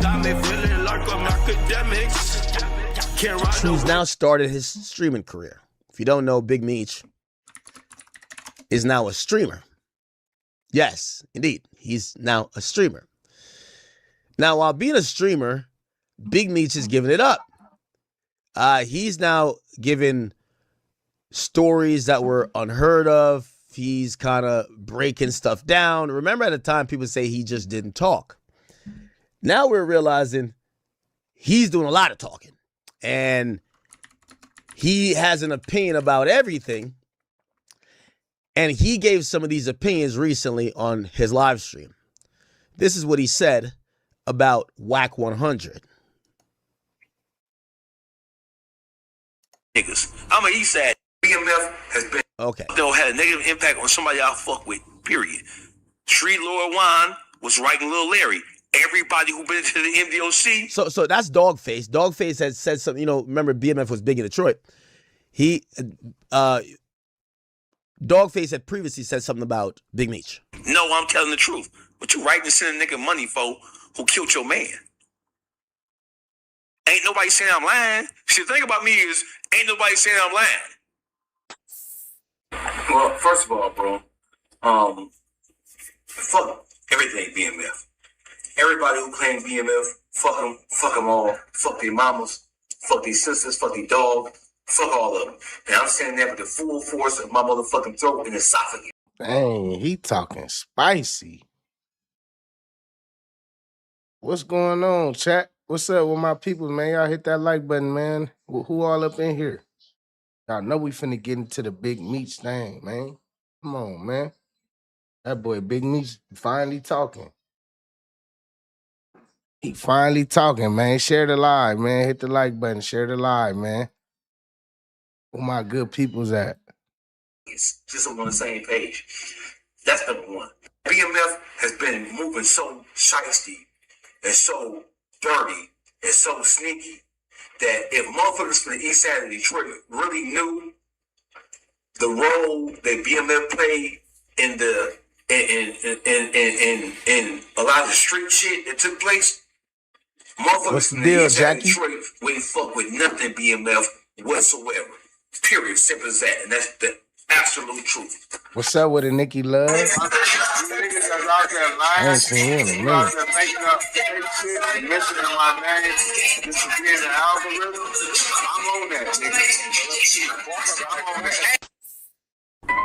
Got me feeling like I'm academics. He's now started his streaming career. If you don't know, Big Meech is now a streamer. Yes, indeed. He's now a streamer. Now, while being a streamer, Big Meech is giving it up. He's now giving stories that were unheard of. He's kind of breaking stuff down. Remember at the time, people say he just didn't talk. Now we're realizing he's doing a lot of talking. And he has an opinion about everything. And he gave some of these opinions recently on his live stream. This is what he said about Wack100. Niggas. I'm an East Side. BMF has been had a negative impact on somebody y'all fuck with, period. Street Lord Juan was writing Lil Larry. Everybody who been to the MDOC. So that's Dogface. Dogface had said something, remember BMF was big in Detroit. Dogface had previously said something about Big Meech. No, I'm telling the truth. What you writing to send a nigga money for who killed your man? Ain't nobody saying I'm lying. See, the thing about me is, ain't nobody saying I'm lying. Well, first of all, bro, fuck everything BMF. Everybody who claims BMF, fuck them all. Fuck their mamas, fuck their sisters, fuck their dog, fuck all of them. And I'm standing there with the full force of my motherfucking throat and esophagus. Dang, he talking spicy. What's going on, chat? What's up with my people, man? Y'all hit that like button, man. Who all up in here? Y'all know we finna get into the Big Meech thing, man. Come on, man. That boy Big Meech finally talking. He finally talking, man. Share the live, man. Hit the like button. Share the live, man. Where my good people's at? It's just on the same page. That's number one. BMF has been moving so shiesty and so dirty and so sneaky that if motherfuckers from the east side of Detroit really knew the role that BMF played in a lot of the street shit that took place, motherfuckers from the east side of Detroit wouldn't fuck with nothing BMF whatsoever. Period. Simple as that. And that's the absolute truth. What's up with it, Nikki Love? I ain't seen him in a minute.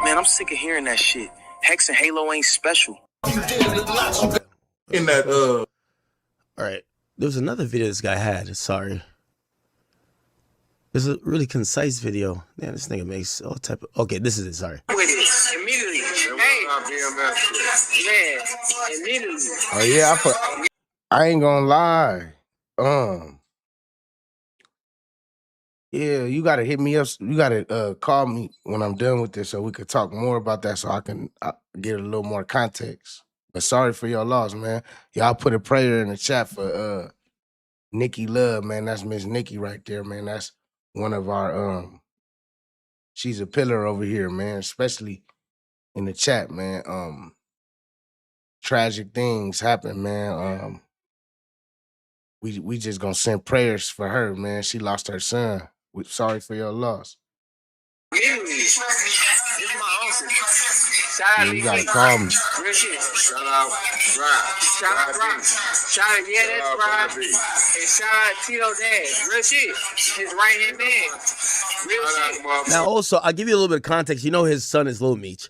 Man, I'm sick of hearing that shit. Hex and Halo ain't special. In that, all right. There was another video this guy had. Sorry. It's a really concise video. Man, this nigga makes all type of... Okay, this is it. Sorry. Immediately. Hey. Man, immediately. Oh, yeah. I ain't gonna lie. Yeah, you gotta hit me up. You gotta call me when I'm done with this so we could talk more about that so I can get a little more context. But sorry for your loss, man. Y'all put a prayer in the chat for Nikki Love, man. That's Miss Nikki right there, man. That's one of our she's a pillar over here, man, especially in the chat, man. Tragic things happen, man. We just gonna send prayers for her, man. She lost her son. We're sorry for your loss. It's my uncle. Shout out you gotta call me. Real shit. Shout out Rob. Shout out Rob. Shout out, yeah, that's Rob. And shout out Tito Dad. Real shit. His right-hand man. Real shit. Now, also, I'll give you a little bit of context. You know his son is Lil Meech.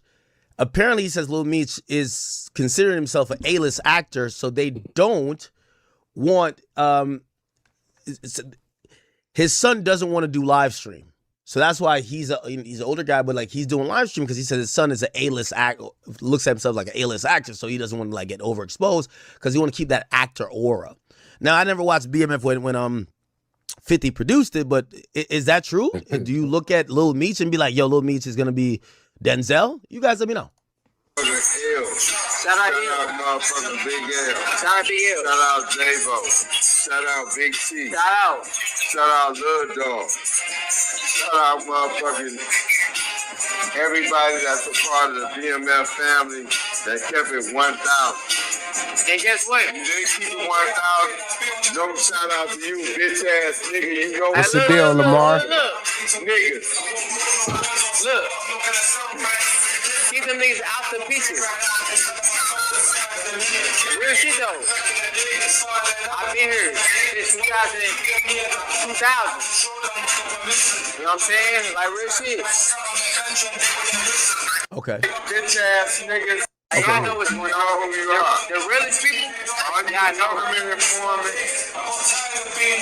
Apparently, he says Lil Meech is considering himself an A-list actor, so they don't want... his son doesn't want to do live stream. So that's why he's an older guy, but like he's doing live stream because he said his son is an A-list actor, looks at himself like an A-list actor, so he doesn't want to like get overexposed because he want to keep that actor aura. Now I never watched BMF when 50 produced it, but is that true? Do you look at Lil Meech and be like, yo, Lil Meech is gonna be Denzel? You guys let me know. Shout out motherfucking Big L. Shout out Big L. Shout out J-Bo. Shout out Big T. Shout out. Shout out Lil Dog. Shout out motherfucking everybody that's a part of the BMF family that kept it 1,000. And guess what? You didn't keep it 1,000. No shout out to you, bitch ass nigga. You go. What's the deal, Lamar? Niggas. Look. Keep them niggas out the picture. Real shit though. I've been here since 2000. You know what I'm saying? Like real shit. Okay. Bitch ass niggas. Okay. Y'all know what's going on. The realest people, y'all know them informant.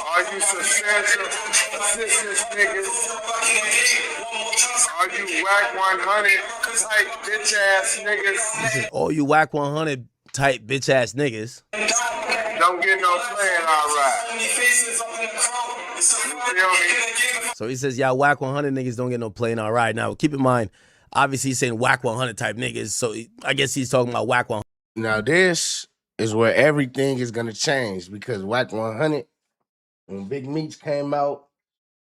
Are you substantial assistance niggas? Are you Wack100 type bitch ass niggas? This is all you Wack100 type bitch ass niggas. Don't get no playing alright. You feel me? So he says, y'all Wack100 niggas don't get no playing all right. Now, keep in mind, obviously he's saying Wack100 type niggas, so I guess he's talking about Wack100. Now this is where everything is gonna change because Wack100, when Big Meech came out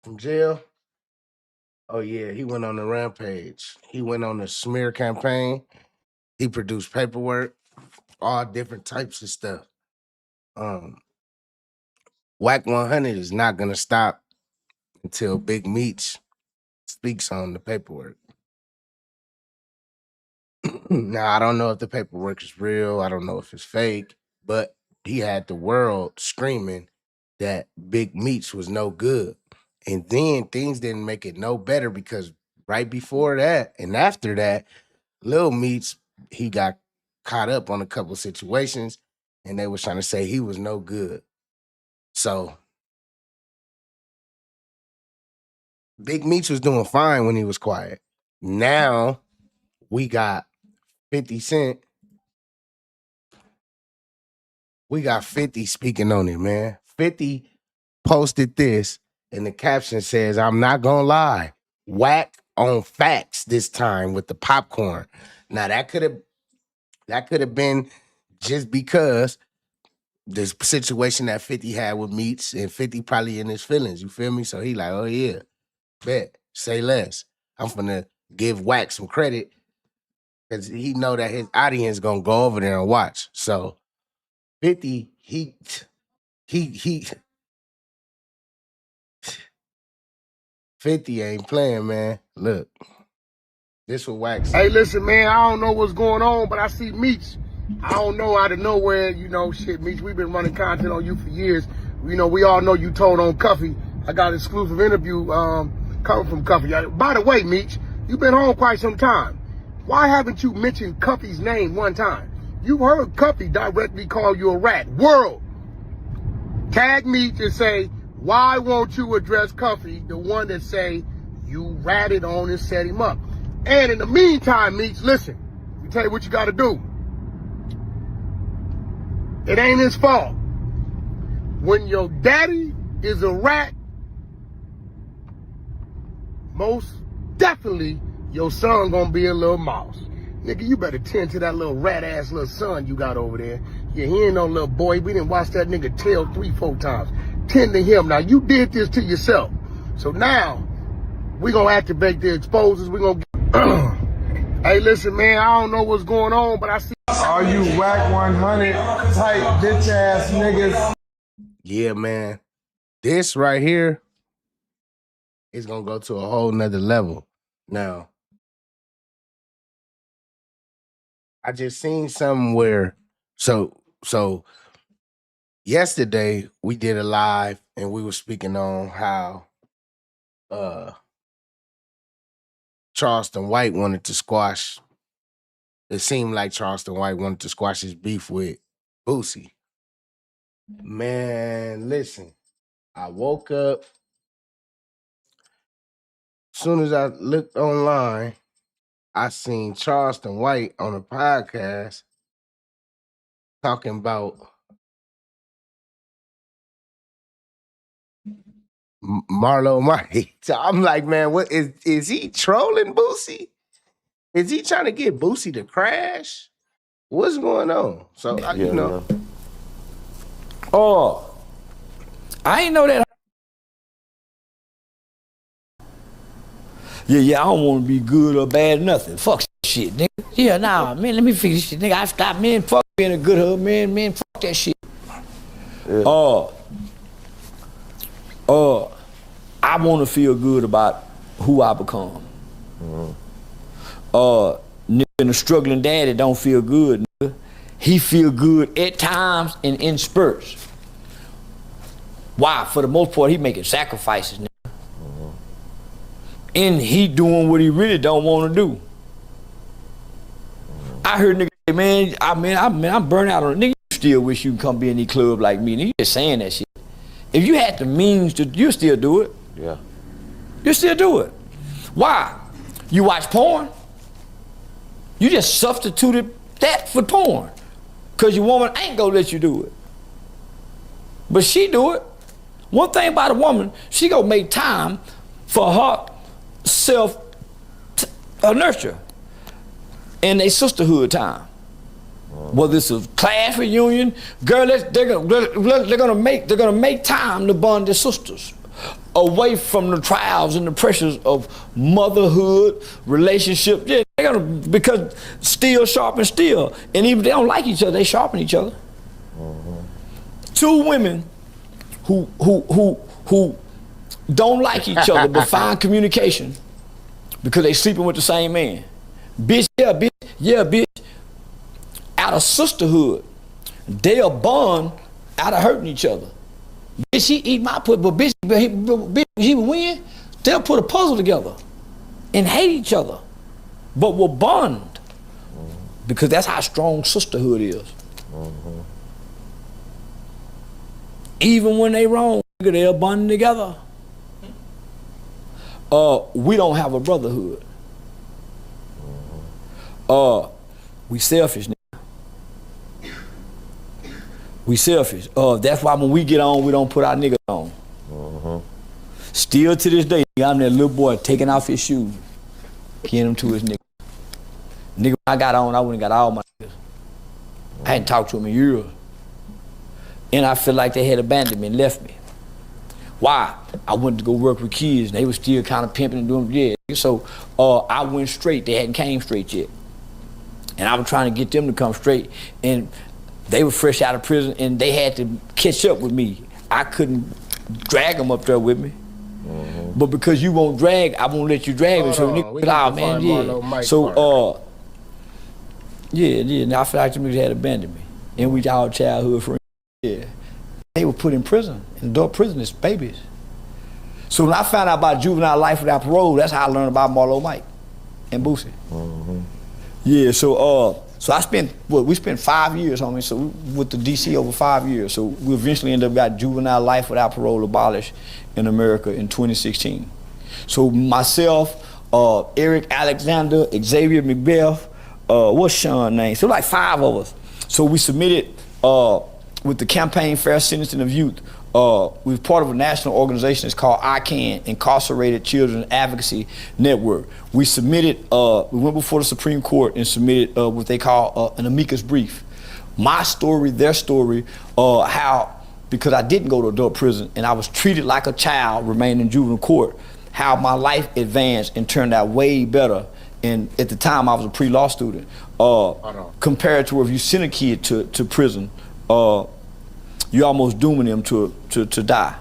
from jail, oh yeah, he went on a rampage. He went on a smear campaign. He produced paperwork, all different types of stuff. Wack100 is not gonna stop until Big Meech speaks on the paperwork. Now, I don't know if the paperwork is real. I don't know if it's fake, but he had the world screaming that Big Meech was no good. And then things didn't make it no better because right before that and after that, Lil Meech, he got caught up on a couple of situations and they was trying to say he was no good. So Big Meech was doing fine when he was quiet. Now we got 50 Cent. We got 50 speaking on it, man. 50 posted this, and the caption says, I'm not gonna lie, Wack on facts this time with the popcorn. Now that could have been just because this situation that 50 had with Meech, and 50 probably in his feelings, you feel me? So he like, oh yeah, bet, say less. I'm finna give Wack some credit because he know that his audience gonna go over there and watch. So 50, he 50 ain't playing, man. Look, this what Wack said. Hey, listen, man, I don't know what's going on, but I see Meech. I don't know out of nowhere, you know, shit, Meech, we've been running content on you for years. You know, we all know you told on Cuffy. I got an exclusive interview coming from Cuffy. By the way, Meech, you've been home quite some time. Why haven't you mentioned Cuffy's name one time? You heard Cuffy directly call you a rat. World, tag Meech and say, why won't you address Cuffy, the one that say you ratted on and set him up? And in the meantime, Meech, listen, let me tell you what you got to do. It ain't his fault. When your daddy is a rat, most definitely your son gonna be a little mouse. Nigga, you better tend to that little rat-ass little son you got over there. Yeah, he ain't no little boy. We didn't watch that nigga tail 3-4 times. Tend to him. Now, you did this to yourself. So now, we gonna activate the exposers. We gonna get... Hey, listen, man, I don't know what's going on, but I see... Are you Wack100 type bitch-ass niggas? Yeah, man. This right here is gonna go to a whole nother level. Now, I just seen something where, so yesterday we did a live and we were speaking on how Charleston White wanted to squash. It seemed like Charleston White wanted to squash his beef with Boosie. Man, listen, I woke up. As soon as I looked online, I seen Charleston White on a podcast talking about Marlo Mike. So I'm like, man, what is he trolling Boosie? Is he trying to get Boosie to crash? What's going on? So you know. Oh, I ain't know that. Yeah, I don't want to be good or bad or nothing. Fuck shit, nigga. Yeah, nah, man, let me figure this shit, nigga. I stopped, man. Fuck being a good hood, man. Man, fuck that shit. I want to feel good about who I become. Nigga, and a struggling daddy don't feel good, nigga. He feel good at times and in spurts. Why? For the most part, he making sacrifices, nigga. And he doing what he really don't want to do. I heard nigga say, man, I'm burnt out on it. Nigga, you still wish you could come be in these club like me. Nigga, you just saying that shit. If you had the means to, you still do it. Yeah. You still do it. Why? You watch porn. You just substituted that for porn. Cause your woman ain't gonna let you do it. But she do it. One thing about a woman, she gonna make time for her self nurture and a sisterhood time. Whether it's a class reunion, girl, they're gonna make time to bond their sisters away from the trials and the pressures of motherhood, relationship. Yeah, they're gonna, because steel sharpens steel, and even if they don't like each other, they sharpen each other. Two women who don't like each other but find communication because they sleeping with the same man. Bitch, yeah, bitch, yeah, bitch. Out of sisterhood, they'll bond out of hurting each other. Bitch, he eat my pussy, but bitch, he win. They'll put a puzzle together and hate each other, but will bond because that's how strong sisterhood is. Even when they wrong, they'll bond together. We don't have a brotherhood. We selfish. We selfish. That's why when we get on, we don't put our niggas on. Still to this day, I'm that little boy taking off his shoes, getting him to his nigga. Nigga, when I got on, I went and got all my niggas. I hadn't talked to him in years. And I feel like they had abandoned me and left me. Why? I went to go work with kids, and they were still kind of pimping and doing, yeah. So I went straight. They hadn't came straight yet. And I was trying to get them to come straight. And they were fresh out of prison, and they had to catch up with me. I couldn't drag them up there with me. But because you won't drag, I won't let you drag me. So niggas, oh man, yeah. So yeah. Now I feel like them niggas had abandoned me, and we all childhood friends. Yeah, they were put in prison, in adult prison as babies. So when I found out about juvenile life without parole, that's how I learned about Marlo Mike and Boosie. Yeah, so I spent, we spent 5 years, homie, so with the DC over 5 years. So we eventually ended up got juvenile life without parole abolished in America in 2016. So myself, Eric Alexander, Xavier McBeth, what's Sean's name? So like 5 of us. So we submitted with the Campaign Fair Sentencing of Youth. We were part of a national organization. It's called ICANN, Incarcerated Children Advocacy Network. We submitted, we went before the Supreme Court and submitted what they call an amicus brief. My story, their story, how, because I didn't go to adult prison and I was treated like a child, remained in juvenile court, how my life advanced and turned out way better. And at the time I was a pre-law student. Compared to if you send a kid to prison, you're almost dooming them to die.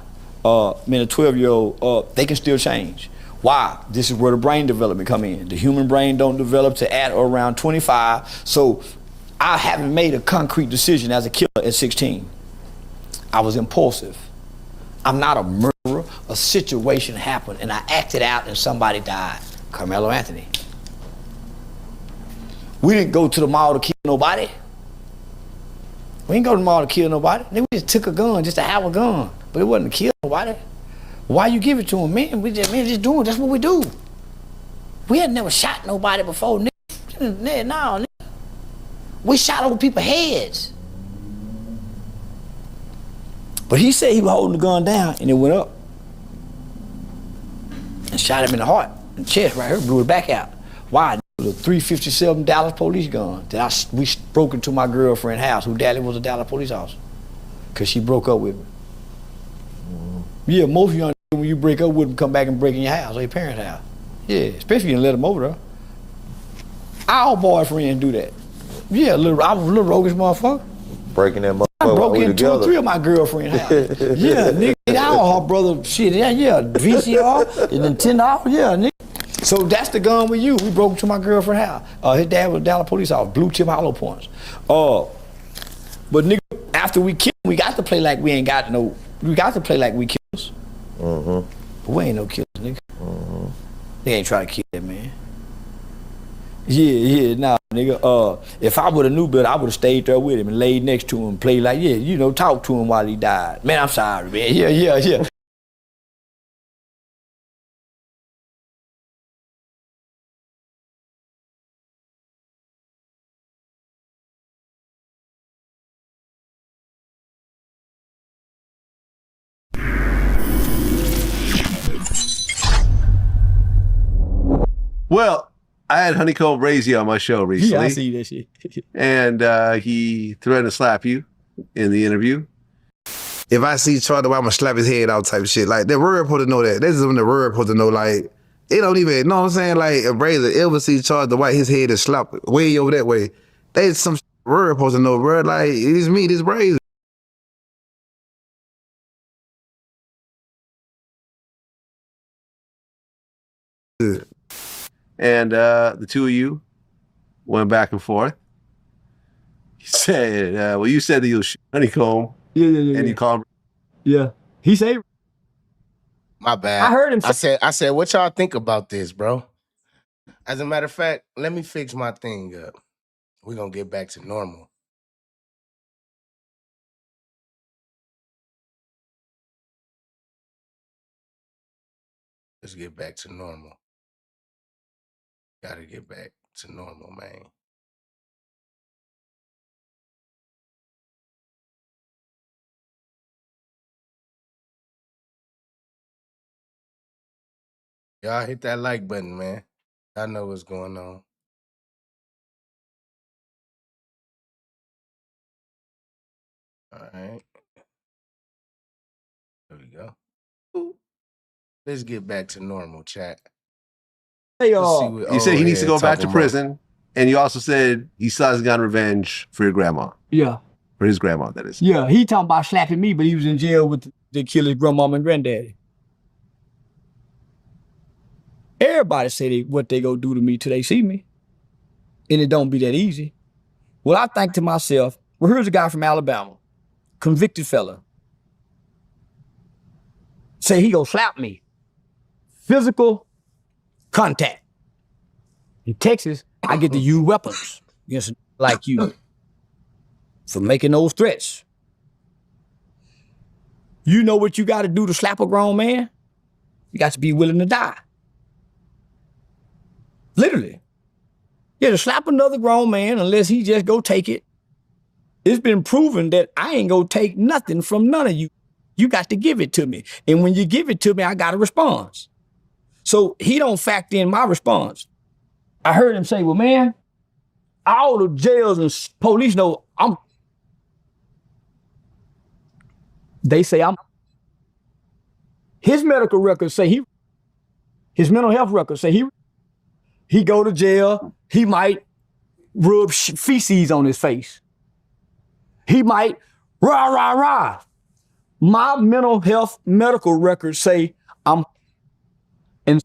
Man, a 12-year-old, they can still change. Why? This is where the brain development come in. The human brain don't develop to at or around 25. So I haven't made a concrete decision as a killer at 16. I was impulsive. I'm not a murderer. A situation happened and I acted out and somebody died. Carmelo Anthony. We didn't go to the mall to kill nobody. We didn't go to the mall to kill nobody. We just took a gun just to have a gun, but it wasn't to kill nobody. Why you give it to him, man? We just doing, that's what we do. We had never shot nobody before, nigga. No, nigga. We shot over people's heads. But he said he was holding the gun down and it went up and shot him in the heart, in the chest right here, blew it back out. Why? It was a .357 Dallas police gun that we broke into my girlfriend's house, who daddy was a Dallas police officer, because she broke up with me. Yeah, most young when you break up with them, come back and break in your house or your parents' house. Yeah, especially if you let them over there. Our boyfriends do that. Yeah, I was a little roguish motherfucker. Breaking them up. broke in 2 or 3 of my girlfriend's house. Yeah, nigga, $8 her brother, shit, yeah, VCR, and then $10, yeah, nigga. So that's the gun we used. We broke into my girlfriend's house. His dad was a Dallas police officer, blue chip hollow points. But nigga, after we killed him, we got to play like we ain't got no, we got to play like we killers. But we ain't no killers, nigga. They ain't trying to kill that man. Yeah, nah, nigga. If I would've knew better, I would've stayed there with him and laid next to him, played like, yeah, you know, talk to him while he died. Man, I'm sorry, man. Yeah. Well, I had HoneyKomb Brazy on my show recently. Yeah, I see that shit. And he threatened to slap you in the interview. If I see Charleston White, I'm gonna slap his head out type of shit. Like, the world supposed to know that. This is when the world supposed to know, like, it don't even, you know what I'm saying? Like, if Brazy ever see Charleston White, his head is slapped way over that way. There's some world supposed to know, bro. Like, it's me, this Brazy. And the two of you went back and forth. He said, well, you said that you'll shoot HoneyKomb. Yeah. And you called him. Yeah. He said, My bad. I heard him say, I said, what y'all think about this, bro? As a matter of fact, let me fix my thing up. We're gonna get back to normal. Let's get back to normal. Gotta get back to normal, man. Y'all hit that like button, man. I know what's going on. All right. There we go. Let's get back to normal, chat. Hey, you said he needs to go back to prison, and you also said he still hasn't gotten revenge for your grandma. Yeah. For his grandma, that is. Yeah, he talking about slapping me, but he was in jail with the killer's grandmama and granddaddy. Everybody say what they go do to me till they see me. And it don't be that easy. Well, I think to myself, well, here's a guy from Alabama, convicted fella. Say he gonna slap me. Physical contact. In Texas, I get to use weapons against like you for making those threats. You know what you got to do to slap a grown man? You got to be willing to die. Literally. Yeah, to slap another grown man unless he just go take it. It's been proven that I ain't gonna take nothing from none of you. You got to give it to me. And when you give it to me, I got a response. So he don't factor in my response. I heard him say, well, man, all the jails and police know they say his medical records say his mental health records say he go to jail, he might rub feces on his face. He might rah. My mental health medical records say I'm in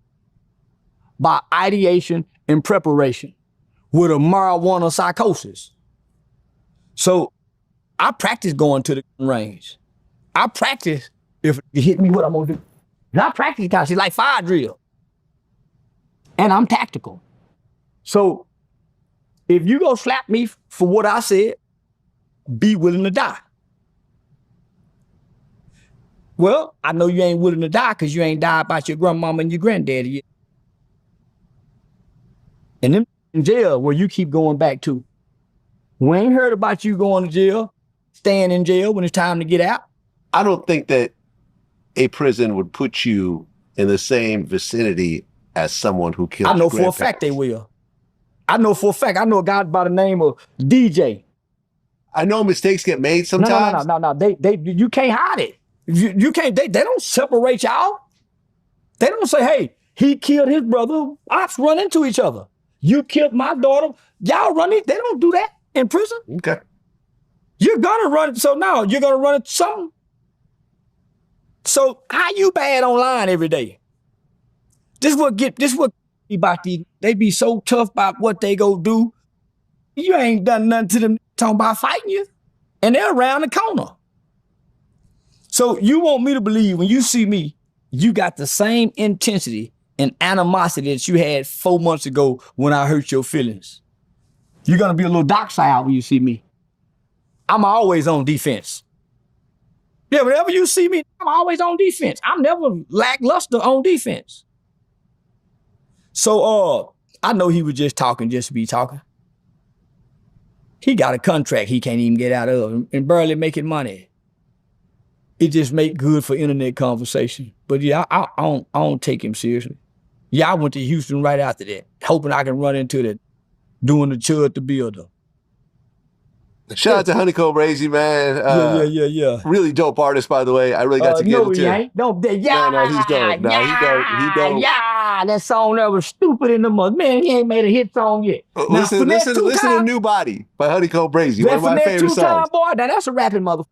by ideation and preparation with a marijuana psychosis. So I practice going to the range. I practice if you hit me, what I'm gonna do. And I practice guys, it's like fire drill. And I'm tactical. So if you go slap me for what I said, be willing to die. Well, I know you ain't willing to die because you ain't died about your grandmama and your granddaddy yet. And them in jail where you keep going back to. We ain't heard about you going to jail, staying in jail when it's time to get out. I don't think that a prison would put you in the same vicinity as someone who killed. I know for a fact they will. I know for a fact. I know a guy by the name of DJ. I know mistakes get made sometimes. No. You can't hide it. You can't. They don't separate y'all. They don't say, hey, he killed his brother. Ops run into each other. You killed my daughter. Y'all run it. They don't do that in prison. Okay. You're gonna run it. So now you're gonna run it something. So how you bad online every day? This what about these. They be so tough about what they go do. You ain't done nothing to them talking about fighting you. And they're around the corner. So you want me to believe when you see me, you got the same intensity and animosity that you had 4 months ago when I hurt your feelings. You're gonna be a little docile when you see me. I'm always on defense. Yeah, whenever you see me, I'm always on defense. I'm never lackluster on defense. So I know he was just talking just to be talking. He got a contract he can't even get out of and barely making money. It just make good for internet conversation. But yeah, I don't take him seriously. Yeah, I went to Houston right after that, hoping I can run into that, doing the Chud the Builder. Shout out to HoneyKomb Brazy, man. Yeah. Really dope artist, by the way. I really got to get him too. No, he's dope. No, he's dope. No, he dope. Yeah, that song that was stupid in the mud. Man, he ain't made a hit song yet. Listen to New Body by HoneyKomb Brazy. One of my favorite songs. Boy, now that's a rapping motherfucker.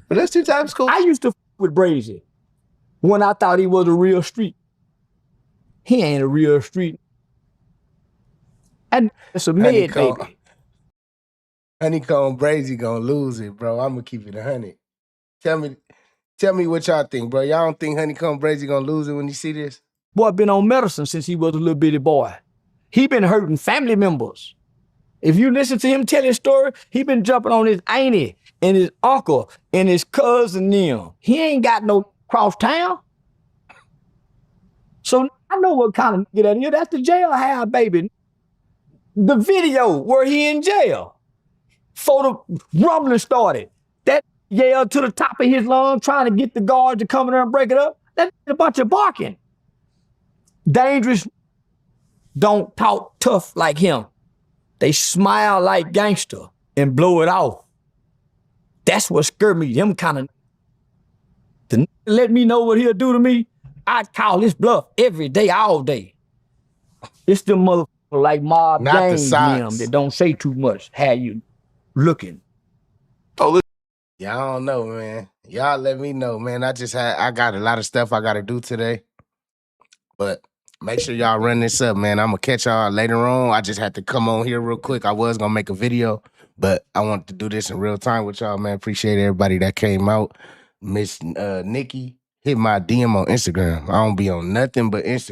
But that's 2 times cool. I used to with Brazy when I thought he was a real street. He ain't a real street. And it's a mid, baby. HoneyKomb Brazy gonna lose it, bro. I'm gonna keep it 100. Tell me what y'all think, bro. Y'all don't think HoneyKomb Brazy gonna lose it when you see this? Boy been on medicine since he was a little bitty boy. He been hurting family members. If you listen to him tell his story, he been jumping on his auntie and his uncle and his cousin them. He ain't got no cross town. So I know what kind of nigga that is. That's the jailhouse, baby. The video where he in jail. Before the rumbling started. That yelled to the top of his lungs trying to get the guards to come in there and break it up. That's a bunch of barking. Dangerous don't talk tough like him. They smile like gangster and blow it off. That's what scared me. Them kind of to let me know what he'll do to me. I'd call his bluff every day, all day. It's the motherfucker like Mob James that don't say too much. How you looking? Oh, y'all don't know, man. Y'all let me know, man. I got a lot of stuff I got to do today. But make sure y'all run this up, man. I'm going to catch y'all later on. I just had to come on here real quick. I was going to make a video, but I wanted to do this in real time with y'all, man. Appreciate everybody that came out. Miss Nikki, hit my DM on Instagram. I don't be on nothing but Instagram.